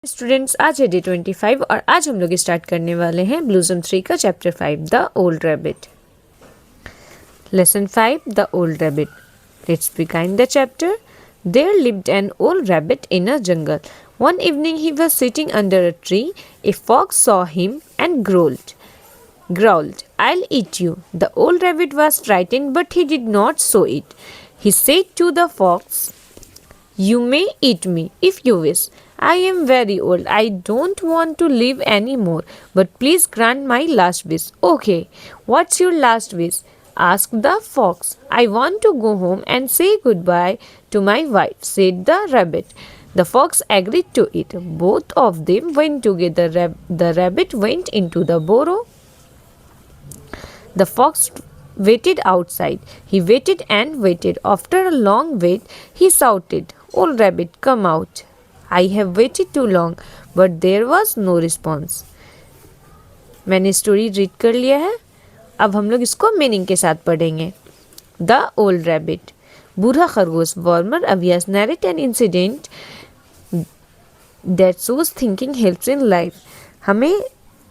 Students, आज है day 25 और आज हम लोग स्टार्ट करने वाले हैं ब्लूसम 3 का chapter 5 the old rabbit. Lesson 5 the old rabbit. Let's begin the chapter. There lived an old rabbit in a jungle. One evening he was sitting under a tree. A fox saw him and growled, I'll eat you. The old rabbit was frightened, but he did not show it. He said to the fox, You may eat me if you wish. I am very old. I don't want to live anymore. But please grant my last wish. Okay, what's your last wish? Asked the fox. I want to go home and say goodbye to my wife, said the rabbit. The fox agreed to it. Both of them went together. The rabbit went into the burrow. The fox waited outside. He waited and waited. After a long wait, he shouted, Old rabbit, come out. I have waited too long, but there was no response. मैंने story read कर लिया है, अब हम लोग इसको meaning के साथ पढ़ेंगे। द ओल्ड रैबिट, बूढ़ा खरगोश। वार्मर अवियास narrate an incident that shows thinking helps in life. हमें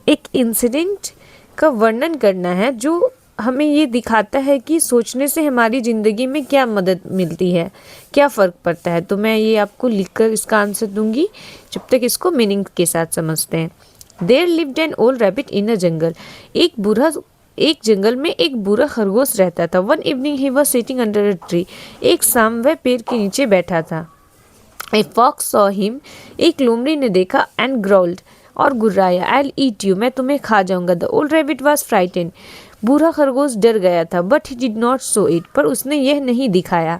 एक इंसिडेंट का वर्णन करना है जो हमें ये दिखाता है कि सोचने से हमारी ज़िंदगी में क्या मदद मिलती है, क्या फ़र्क पड़ता है। तो मैं ये आपको लिखकर इसका आंसर दूंगी जब तक इसको मीनिंग के साथ समझते हैं। There lived an old rabbit in a jungle. एक जंगल में एक बूढ़ा खरगोश रहता था। One evening he was sitting under a tree. एक शाम वह पेड़ के नीचे बैठा था। A fox saw him. एक लोमड़ी ने देखा एंड ग्राउल्ड और गुर्राया, आई विल ईट यू, मैं तुम्हें खा जाऊंगा। The old rabbit was frightened. बूढ़ा खरगोश डर गया था, but he did not show it, पर उसने यह नहीं दिखाया।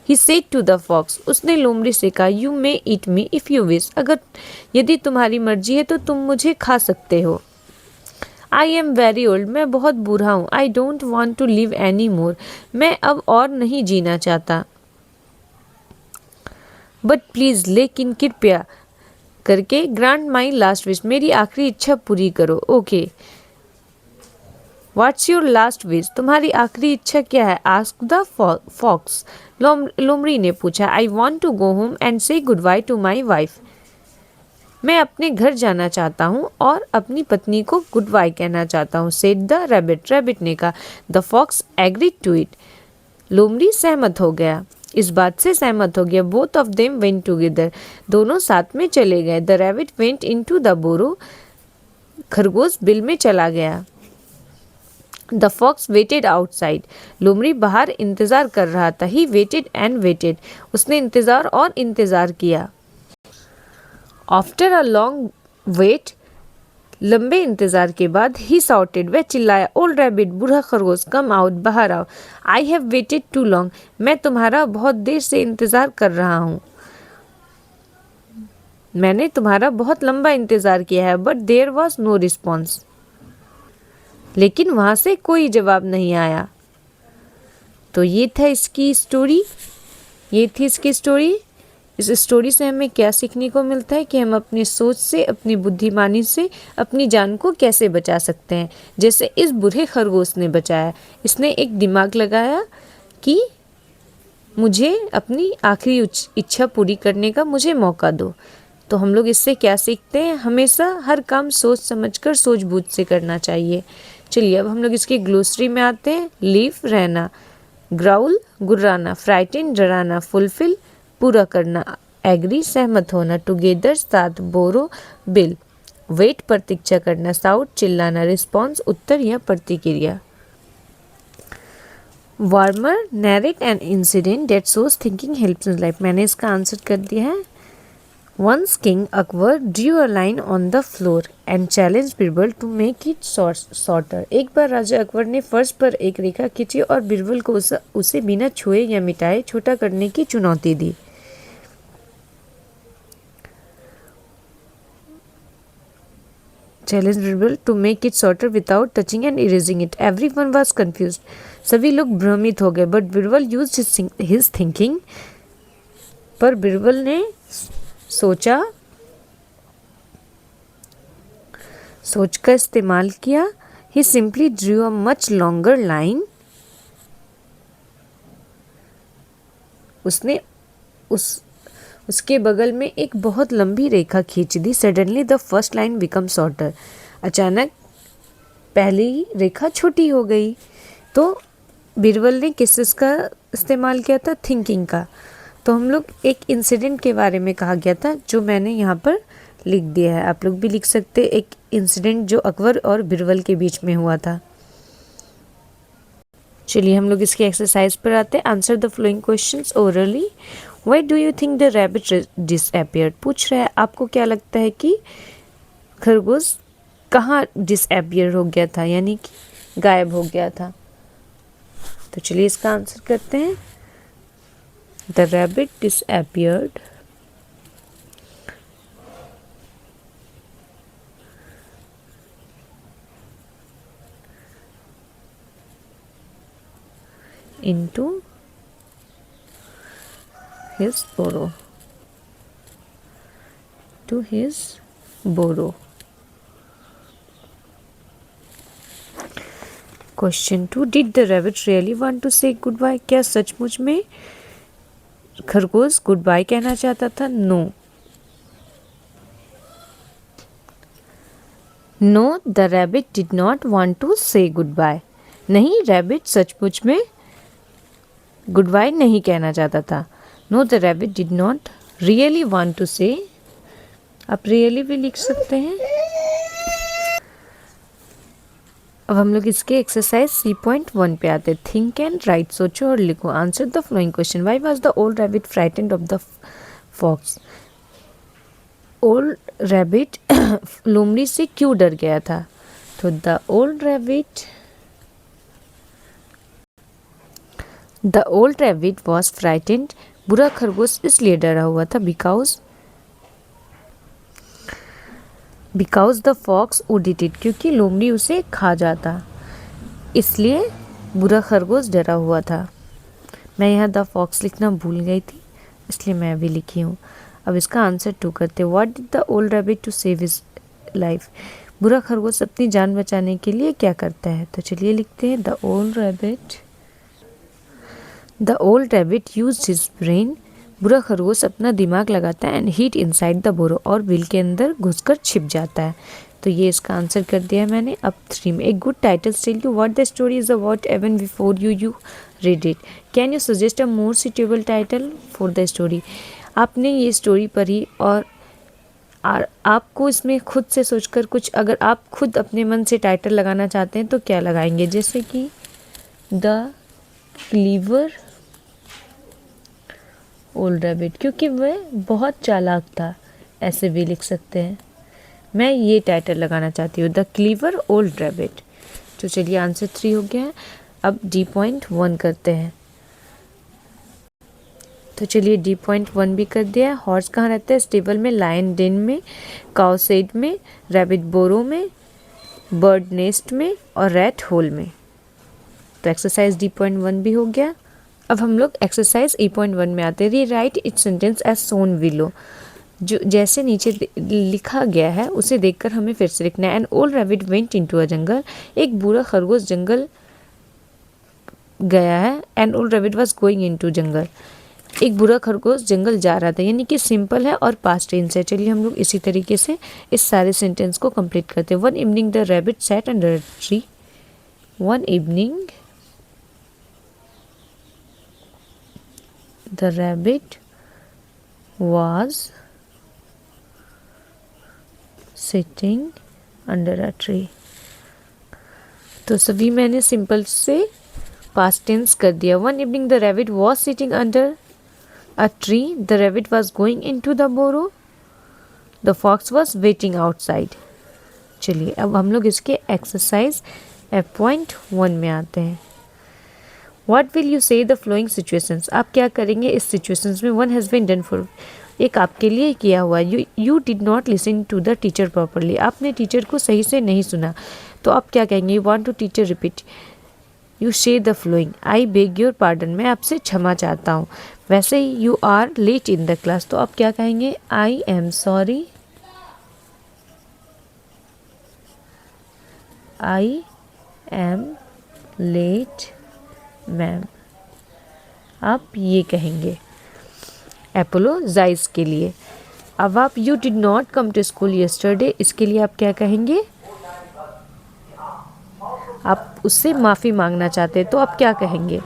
He said to the fox, उसने लोमड़ी से कहा, you may eat me if you wish, यदि तुम्हारी मर्जी है तो तुम मुझे खा सकते हो। आई एम वेरी ओल्ड, मैं बहुत बूढ़ा हूँ। I don't want to live any more, मैं अब और नहीं जीना चाहता। बट प्लीज़, लेकिन कृपया करके, ग्रांट माई लास्ट विश, मेरी आखिरी इच्छा पूरी करो। Okay, what's your last wish, तुम्हारी आखिरी इच्छा क्या है? आस्क द फॉक्स, लोमड़ी ने पूछा। I want to go home and say goodbye to my wife, मैं अपने घर जाना चाहता हूँ और अपनी पत्नी को गुड बाय कहना चाहता हूँ। सेड द रैबिट, रैबिट ने कहा। The fox agreed to it, लोमड़ी सहमत हो गया, इस बात से सहमत हो गया। Both of them went together, दोनों साथ में चले गए। The rabbit went into the burrow, खरगोश बिल में चला गया। द फॉक्स वेटेड आउटसाइड, लोमड़ी बाहर इंतजार कर रहा था। ही वेटेड एंड वेटेड, उसने इंतजार और इंतजार किया। आफ्टर अ लॉन्ग वेट, लंबे इंतजार के बाद, ही साउटेड, वह चिल्लाया, ओल्ड रैबिट, बूढ़ा खरगोश, कम आउट, बाहर आओ। I have waited too long, मैं तुम्हारा बहुत देर से इंतजार कर रहा हूँ, मैंने तुम्हारा बहुत लंबा इंतजार किया है। But there was no response, लेकिन वहाँ से कोई जवाब नहीं आया। तो ये था इसकी स्टोरी, ये थी इसकी स्टोरी। इस स्टोरी से हमें क्या सीखने को मिलता है कि हम अपनी सोच से, अपनी बुद्धिमानी से अपनी जान को कैसे बचा सकते हैं। जैसे इस बूढ़े खरगोश ने बचाया, इसने एक दिमाग लगाया कि मुझे अपनी आखिरी इच्छा पूरी करने का मुझे मौका दो। तो हम लोग इससे क्या सीखते हैं? हमेशा हर काम सोच समझकर, सूझबूझ से करना चाहिए। चलिए अब हम लोग इसकी ग्लोसरी में आते हैं। लीव, रहना, ग्राउल, गुर्राना, फ्राइटेन, डराना, फुलफिल, पूरा करना, एग्री, सहमत होना, टुगेदर, साथ, बोरो, बिल, वेट, प्रतीक्षा करना, साउट, चिल्लाना, रिस्पॉन्स, उत्तर या प्रतिक्रिया। Warmer narrate an incident that shows thinking helps in life, मैंने इसका आंसर कर दिया है। Once King Akbar drew a line on the floor and challenged Birbal to make it shorter. एक बार राजा अकबर ने फर्श पर एक रेखा खींची और बिरबल को उसे बिना छुए या मिटाए छोटा करने की चुनौती दी। Challenged Birbal to make it shorter without touching and erasing it. Everyone was confused. सभी लोग भ्रमित हो गए। But Birbal used his thinking. पर बिरबल ने सोच का इस्तेमाल किया। He simply drew a much longer line. उसने उसके बगल में एक बहुत लंबी रेखा खींच दी। Suddenly the first line become shorter. अचानक पहली रेखा छोटी हो गई। तो बीरबल ने किस चीज़ का इस्तेमाल किया था? थिंकिंग का। तो हम लोग एक इंसिडेंट के बारे में कहा गया था जो मैंने यहाँ पर लिख दिया है। आप लोग भी लिख सकते हैं एक इंसिडेंट जो अकबर और बीरबल के बीच में हुआ था। चलिए हम लोग इसकी एक्सरसाइज पर आते हैं। Answer the flowing questions orally. Why do you think the rabbit disappeared? पूछ रहा है आपको क्या लगता है कि खरगोश कहाँ डिसअपियर हो गया था, यानी कि गायब हो गया था। तो चलिए इसका आंसर करते हैं। The rabbit disappeared into his burrow. To his burrow. Question 2. Did the rabbit really want to say goodbye? क्या सचमुच में खरगोश गुड बाय कहना चाहता था? No. No, the rabbit did not want to say goodbye. नहीं, rabbit सचमुच में गुड बाय नहीं कहना चाहता था। No, the rabbit did not really want to say. आप रियली भी लिख सकते हैं। अब हम लोग इसके एक्सरसाइज 3.1 पे आते हैं। Think and write. सोचो और लिखो। Answer the following question. Why was the old rabbit frightened of the fox? Old rabbit लोमड़ी से क्यों डर गया था? तो the old rabbit was frightened. बुरा खरगोश इसलिए डरा हुआ था because the fox would eat it. क्योंकि लोमड़ी उसे खा जाता, इसलिए बुरा खरगोश डरा हुआ था। मैं यहाँ द फॉक्स लिखना भूल गई थी, इसलिए मैं अभी लिखी हूँ। अब इसका आंसर 2 करते हैं। What did the old rabbit to save his life? बुरा खरगोश अपनी जान बचाने के लिए क्या करता है? तो चलिए लिखते हैं। The old rabbit used his brain. बुरा खरगोश अपना दिमाग लगाता है। एंड हीट इनसाइड द बोरो। और बिल के अंदर घुसकर छिप जाता है। तो ये इसका आंसर कर दिया मैंने। अब 3 में। एक good title tell you what the story is about even before you read it. Can you suggest a more suitable title for the story? आपने ये स्टोरी पढ़ी और आपको इसमें खुद से सोचकर कुछ, अगर आप खुद अपने मन से टाइटल लगाना चाहते हैं तो क्या लगाएंगे? जैसे कि द क्लीवर ओल्ड रैबिट, क्योंकि वह बहुत चालाक था, ऐसे भी लिख सकते हैं। मैं ये टाइटल लगाना चाहती हूँ, द क्लीवर ओल्ड रैबिट। तो चलिए आंसर 3 हो गया है। अब D.1 करते हैं। तो चलिए D.1 भी कर दिया है। हॉर्स कहाँ रहता है? स्टेबल में, लायन डेन में, काउ शेड में, रैबिट बोरो में, बर्ड नेस्ट में और रैट होल में। तो एक्सरसाइज D.1 भी हो गया। अब हम लोग एक्सरसाइज E.1 में आते हैं। Rewrite its sentence as shown below. जो जैसे नीचे लिखा गया है उसे देखकर हमें फिर से लिखना है। An old rabbit went into a jungle. एक बुरा खरगोश जंगल गया है। An old rabbit was going into jungle. एक बुरा खरगोश जंगल जा रहा था, यानी कि सिंपल है और पास्ट टेंस है। चलिए हम लोग इसी तरीके से इस सारे सेंटेंस को कंप्लीट करते हैं। One evening the rabbit sat under a tree. One evening the rabbit was sitting under a tree। तो सभी मैंने सिंपल से पास्ट टेंस कर दिया। One evening the rabbit was sitting under a tree. The rabbit was going into the burrow. The fox was waiting outside. चलिए अब हम लोग इसके एक्सरसाइज F.1 में आते हैं। What will you say the flowing situations? आप क्या करेंगे इस situations में? One has been done for। एक आपके लिए किया हुआ। You did not listen to the teacher properly। आपने टीचर को सही से नहीं सुना, तो आप क्या कहेंगे? You want to teacher repeat। You say the flowing। I beg your pardon। मैं आपसे क्षमा चाहता हूँ। वैसे ही you are late in the class, तो आप क्या कहेंगे? I am sorry। I am late ma'am, आप ये कहेंगे। एपोलोजाइज के लिए। अब आप you did not come to school yesterday, इसके लिए आप क्या कहेंगे? आप उससे माफ़ी मांगना चाहते हैं तो आप क्या कहेंगे?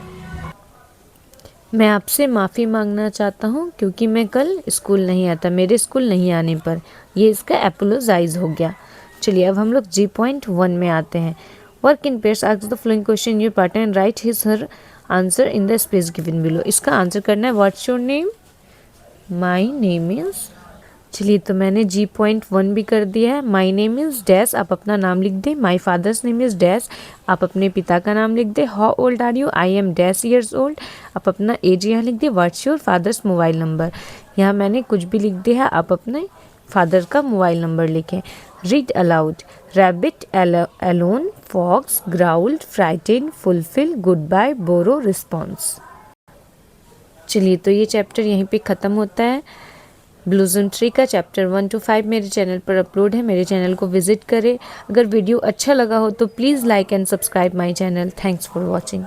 मैं आपसे माफ़ी मांगना चाहता हूँ क्योंकि मैं कल स्कूल नहीं आता, मेरे स्कूल नहीं आने पर। ये इसका एपोलोजाइज हो गया। चलिए अब हम लोग G.1 में आते हैं। Work in pairs, ask the following question your partner and right his her answer in the space given below. इसका आंसर करना है what's your name, my name is. चलिए तो मैंने G.1 भी कर दिया है। माई नेम इज़ डैश, आप अपना नाम लिख दें। My father's name is dash, आप अपने पिता का नाम लिख दें। How old are you, I am dash years old, आप अपना एज यहाँ लिख दें। What's your father's mobile number, यहाँ मैंने कुछ भी लिख दिया है, आप अपने फादर का मोबाइल नंबर लिखें। Read aloud, rabbit alone, fox growled, frighten, fulfil, goodbye, burrow, response. चलिए तो ये चैप्टर यहीं पे ख़त्म होता है। ब्लूज़म 3 का चैप्टर 1 to 5 मेरे चैनल पर अपलोड है, मेरे चैनल को विजिट करें। अगर वीडियो अच्छा लगा हो तो please like and subscribe my channel. Thanks for watching.